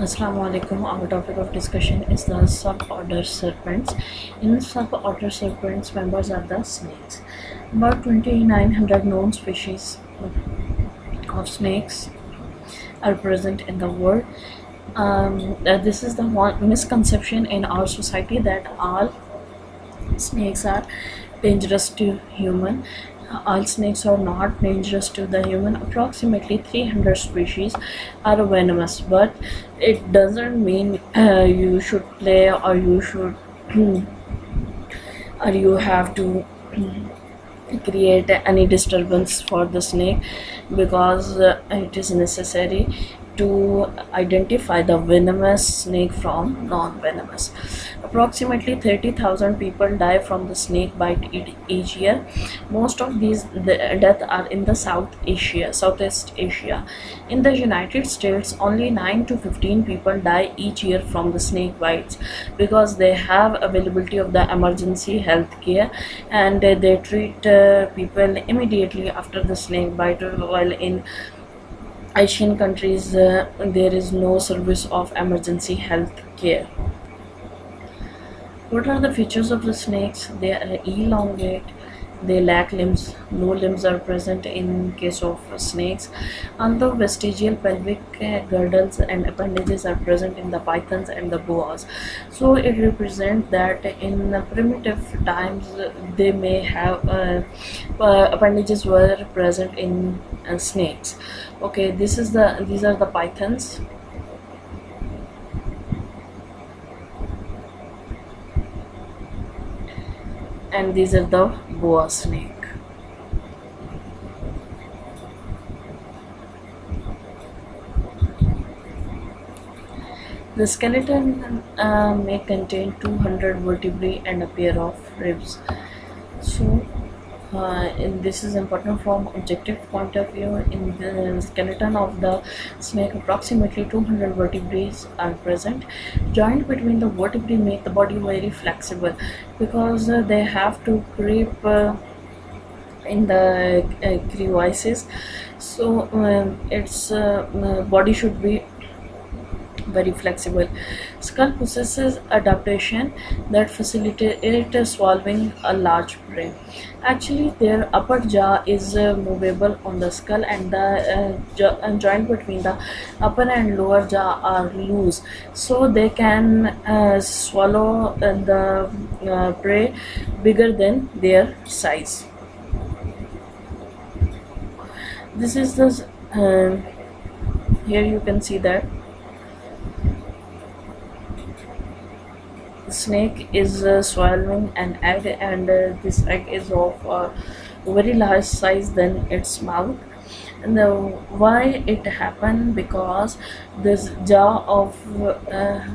Assalamu alaikum. Our topic of discussion is the suborder serpents. In suborder serpents, members are the snakes. About 2,900 known species of snakes are present in the world. This is the one misconception in our society that all snakes are dangerous to human. All snakes are not dangerous to the human. Approximately 300 species are venomous, but it doesn't mean you should play or you should or you have to create any disturbance for the snake, because it is necessary to identify the venomous snake from non-venomous. Approximately 30,000 people die from the snake bite each year. Most of these deaths are in the Southeast Asia. In the United States, only 9 to 15 people die each year from the snake bites, because they have availability of the emergency health care, and they treat people immediately after the snake bite, while in Asian countries there is no service of emergency health care. What are the features of the snakes? They are elongate, they lack limbs, no limbs are present in case of snakes. Although vestigial pelvic girdles and appendages are present in the pythons and the boas, so it represents that in primitive times they may have appendages were present in snakes. Okay, these are the pythons, and these are the boa snake. The skeleton may contain 200 vertebrae and a pair of ribs. So, this is important from objective point of view. In the skeleton of the snake, approximately 200 vertebrae are present. Joint between the vertebrae make the body very flexible, because they have to creep in the crevices. So its body should be very flexible. Skull possesses adaptation that facilitate swallowing a large prey. Actually, their upper jaw is movable on the skull, and the joint between the upper and lower jaw are loose, so they can swallow the prey bigger than their size. This is the here you can see that the snake is swallowing an egg, and this egg is of very large size than its mouth. And why it happened? Because this jaw of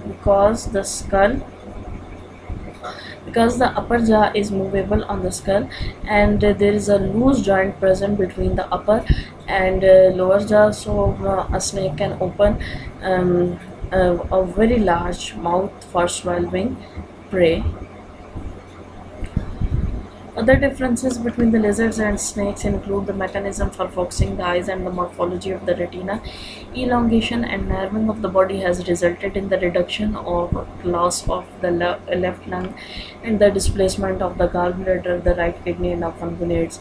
because the skull, because the upper jaw is movable on the skull, and there is a loose joint present between the upper and lower jaw, so a snake can open a very large mouth for swallowing prey. Other differences between the lizards and snakes include the mechanism for focusing the eyes and the morphology of the retina. Elongation and narrowing of the body has resulted in the reduction or loss of the left lung and the displacement of the gallbladder, the right kidney, and often glands.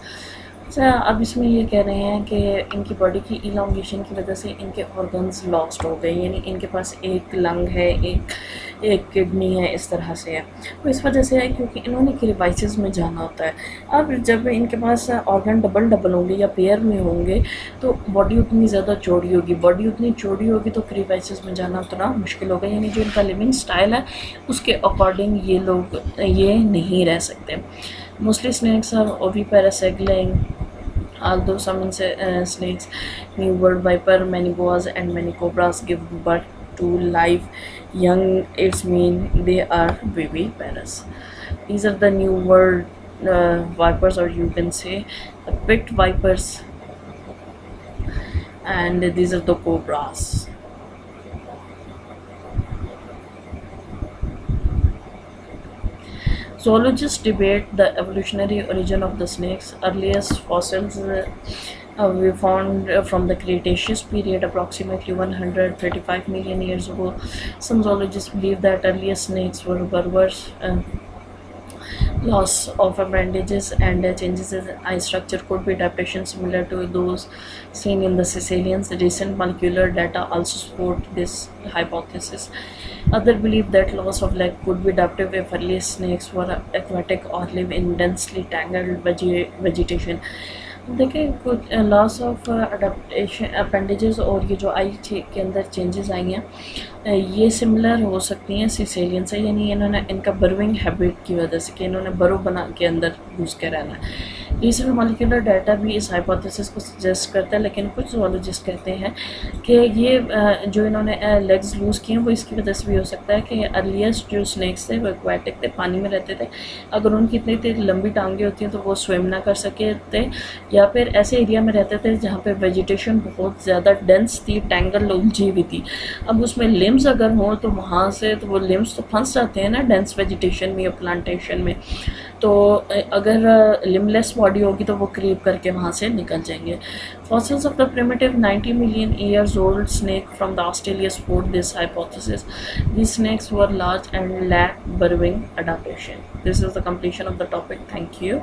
अच्छा, अब इसमें ये कह रहे हैं कि इनकी body की इलोंगेशन की वजह से इनके ऑर्गन्स लॉस्ट हो गए, यानी इनके पास एक लंग है, एक किडनी है, इस तरह से है। तो इस वजह से है क्योंकि इन्होंने क्रीवाइसिस में जाना होता है। अब जब इनके पास ऑर्गन डबल होंगे या पेयर में होंगे, तो बॉडी उतनी ज़्यादा चौड़ी होगी, बॉडी उतनी चौड़ी होगी तो क्रीवाइसिस में जाना उतना मुश्किल होगा, यानी जो इनका लिविंग स्टाइल है उसके अकॉर्डिंग ये लोग ये नहीं रह सकते। Mostly snakes are oviparous, although some snakes, new world viper, many boas and many cobras give birth to live young. It's mean they are viviparous. These are the new world vipers, or you can say pit vipers, and these are the cobras. Zoologists debate the evolutionary origin of the snakes. Earliest fossils We found from the Cretaceous period, approximately 135 million years ago. Some zoologists believe that earlier snakes were berbers. Loss of appendages and changes in eye structure could be adaptation similar to those seen in the Sicilians. Recent molecular data also support this hypothesis. Others believe that loss of leg could be adaptive if early snakes were aquatic or live in densely tangled vegetation. देखिए कुछ loss of adaptation appendages और ये जो आई के अंदर changes आई हैं ये similar हो सकती हैं सिसेलियन से, यानी इन्होंने इनका बर्विंग हैबिट की वजह से कि इन्होंने बरो बना के अंदर घुस के रहना है। रिसेंट मॉलिक्यूलर डाटा भी इस हाइपोथेसिस को सजेस्ट करता है, लेकिन कुछ जोलॉजिस्ट कहते हैं कि ये जो इन्होंने लेग्स लूज़ किए हैं वो इसकी वजह से भी हो सकता है कि अर्लीस्ट जो स्नैक्स थे वो एक्वाटिक थे, पानी में रहते थे। अगर उनकी इतनी इतनी लंबी टांगें होती हैं तो वो स्विम ना कर सके थे, या फिर ऐसे एरिया में रहते थे जहाँ पे वेजिटेशन बहुत ज़्यादा डेंस थी, टैंगल उलझी हुई थी। अब उसमें लिम्स अगर हों तो वहाँ से तो वो लिम्स तो फंस जाते हैं ना डेंस वेजिटेशन में या प्लांटेशन में, तो अगर लिमलेस बॉडी होगी तो वो क्रीप करके वहाँ से निकल जाएंगे। Fossils of the primitive 90 million years old snake from the Australia support this hypothesis. These snakes were large and lacked burrowing adaptation. This is the completion of the topic. Thank you.